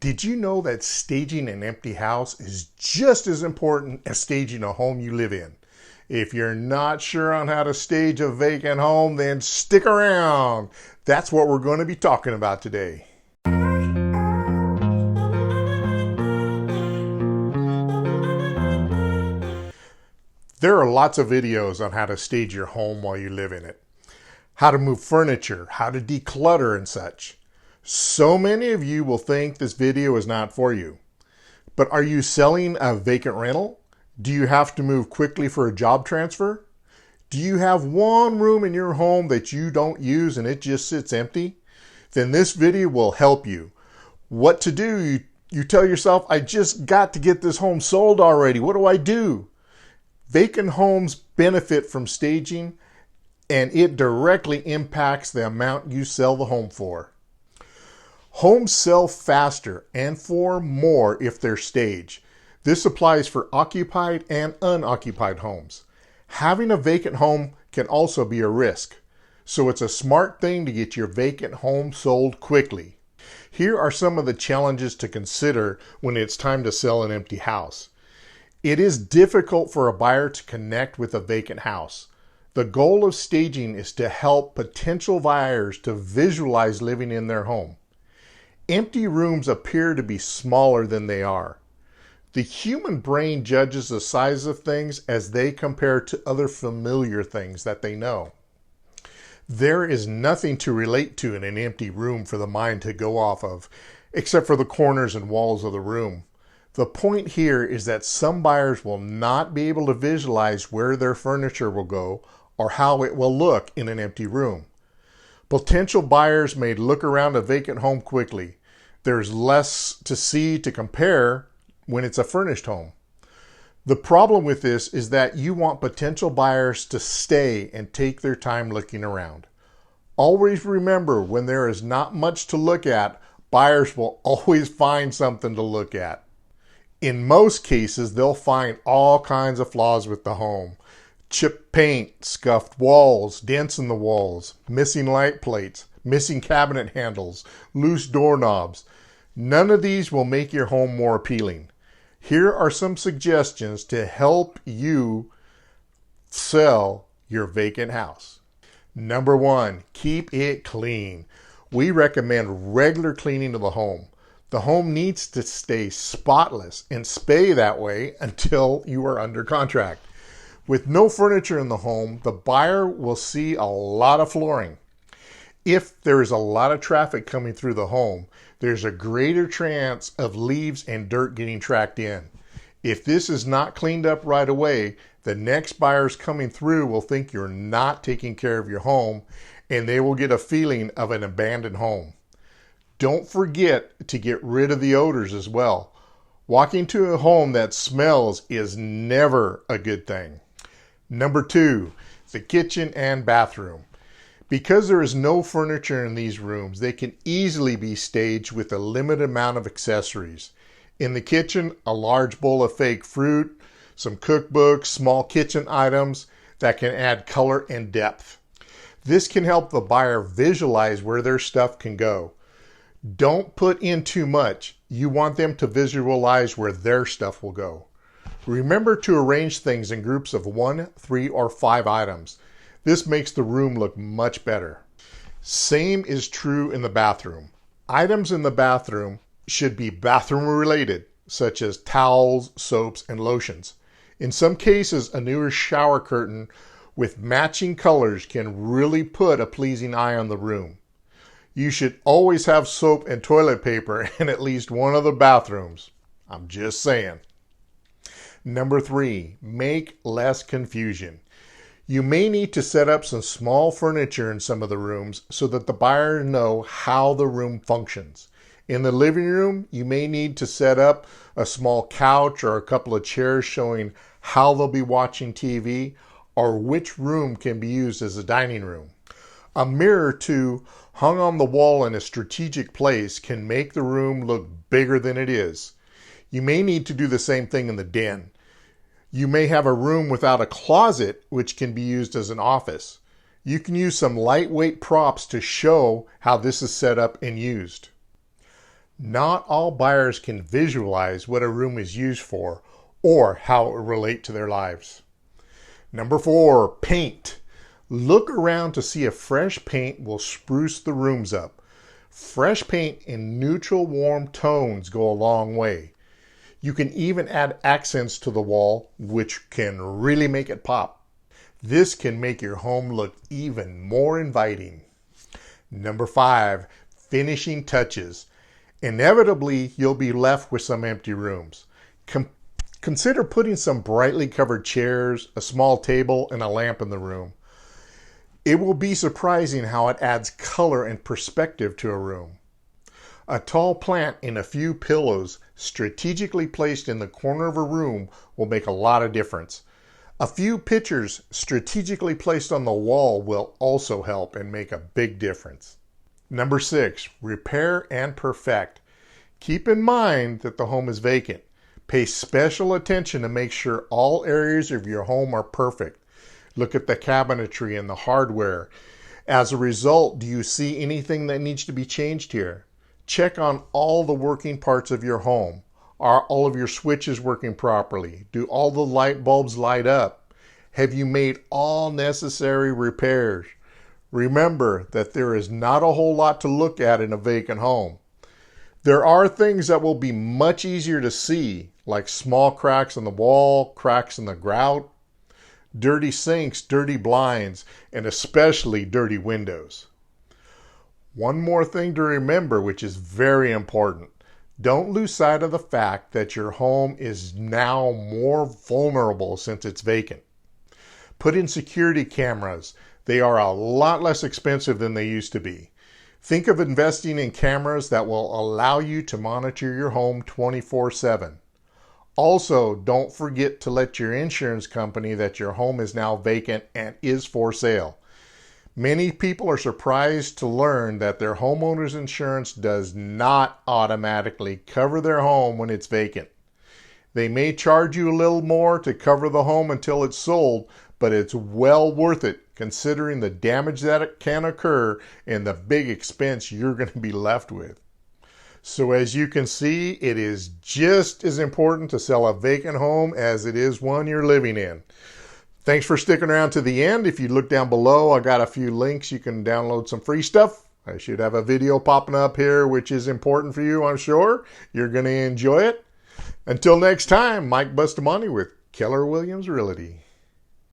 Did you know that staging an empty house is just as important as staging a home you live in? If you're not sure on how to stage a vacant home, then stick around. That's what we're going to be talking about today. There are lots of videos on how to stage your home while you live in it. How to move furniture, how to declutter and such. So many of you will think this video is not for you. But are you selling a vacant rental? Do you have to move quickly for a job transfer? Do you have one room in your home that you don't use and it just sits empty? Then this video will help you. What to do? You tell yourself, I just got to get this home sold already. What do I do? Vacant homes benefit from staging, and it directly impacts the amount you sell the home for. Homes sell faster and for more if they're staged. This applies for occupied and unoccupied homes. Having a vacant home can also be a risk, so it's a smart thing to get your vacant home sold quickly. Here are some of the challenges to consider when it's time to sell an empty house. It is difficult for a buyer to connect with a vacant house. The goal of staging is to help potential buyers to visualize living in their home. Empty rooms appear to be smaller than they are. The human brain judges the size of things as they compare to other familiar things that they know. There is nothing to relate to in an empty room for the mind to go off of, except for the corners and walls of the room. The point here is that some buyers will not be able to visualize where their furniture will go or how it will look in an empty room. Potential buyers may look around a vacant home quickly. There's less to see to compare when it's a furnished home. The problem with this is that you want potential buyers to stay and take their time looking around. Always remember, when there is not much to look at, buyers will always find something to look at. In most cases, they'll find all kinds of flaws with the home. Chipped paint, scuffed walls, dents in the walls, missing light plates, missing cabinet handles, loose doorknobs. None of these will make your home more appealing. Here are some suggestions to help you sell your vacant house. Number 1, keep it clean. We recommend regular cleaning of the home. The home needs to stay spotless and stay that way until you are under contract. With no furniture in the home, the buyer will see a lot of flooring. If there is a lot of traffic coming through the home, there's a greater chance of leaves and dirt getting tracked in. If this is not cleaned up right away, the next buyers coming through will think you're not taking care of your home, and they will get a feeling of an abandoned home. Don't forget to get rid of the odors as well. Walking to a home that smells is never a good thing. Number 2, the kitchen and bathroom. Because there is no furniture in these rooms, they can easily be staged with a limited amount of accessories. In the kitchen, a large bowl of fake fruit, some cookbooks, small kitchen items that can add color and depth. This can help the buyer visualize where their stuff can go. Don't put in too much. You want them to visualize where their stuff will go. Remember to arrange things in groups of 1, 3, or 5 items. This makes the room look much better. Same is true in the bathroom. Items in the bathroom should be bathroom related, such as towels, soaps, and lotions. In some cases, a newer shower curtain with matching colors can really put a pleasing eye on the room. You should always have soap and toilet paper in at least one of the bathrooms. I'm just saying. Number 3, make less confusion. You may need to set up some small furniture in some of the rooms so that the buyer know how the room functions. In the living room, you may need to set up a small couch or a couple of chairs showing how they'll be watching TV or which room can be used as a dining room. A mirror too, hung on the wall in a strategic place, can make the room look bigger than it is. You may need to do the same thing in the den. You may have a room without a closet, which can be used as an office. You can use some lightweight props to show how this is set up and used. Not all buyers can visualize what a room is used for or how it will relate to their lives. Number 4, paint. Look around to see if fresh paint will spruce the rooms up. Fresh paint in neutral warm tones go a long way. You can even add accents to the wall, which can really make it pop. This can make your home look even more inviting. Number 5, finishing touches. Inevitably, you'll be left with some empty rooms. Consider putting some brightly covered chairs, a small table, and a lamp in the room. It will be surprising how it adds color and perspective to a room. A tall plant and a few pillows strategically placed in the corner of a room will make a lot of difference. A few pictures strategically placed on the wall will also help and make a big difference. Number 6, repair and perfect. Keep in mind that the home is vacant. Pay special attention to make sure all areas of your home are perfect. Look at the cabinetry and the hardware. As a result, do you see anything that needs to be changed here? Check on all the working parts of your home. Are all of your switches working properly? Do all the light bulbs light up? Have you made all necessary repairs? Remember that there is not a whole lot to look at in a vacant home. There are things that will be much easier to see, like small cracks in the wall, cracks in the grout, dirty sinks, dirty blinds, and especially dirty windows. One more thing to remember, which is very important. Don't lose sight of the fact that your home is now more vulnerable since it's vacant. Put in security cameras. They are a lot less expensive than they used to be. Think of investing in cameras that will allow you to monitor your home 24/7. Also, don't forget to let your insurance company that your home is now vacant and is for sale. Many people are surprised to learn that their homeowner's insurance does not automatically cover their home when it's vacant. They may charge you a little more to cover the home until it's sold, but it's well worth it considering the damage that it can occur and the big expense you're going to be left with. So as you can see, it is just as important to sell a vacant home as it is one you're living in. Thanks for sticking around to the end. If you look down below, I got a few links. You can download some free stuff. I should have a video popping up here, which is important for you, I'm sure. You're going to enjoy it. Until next time, Mike Bustamante with Keller Williams Realty.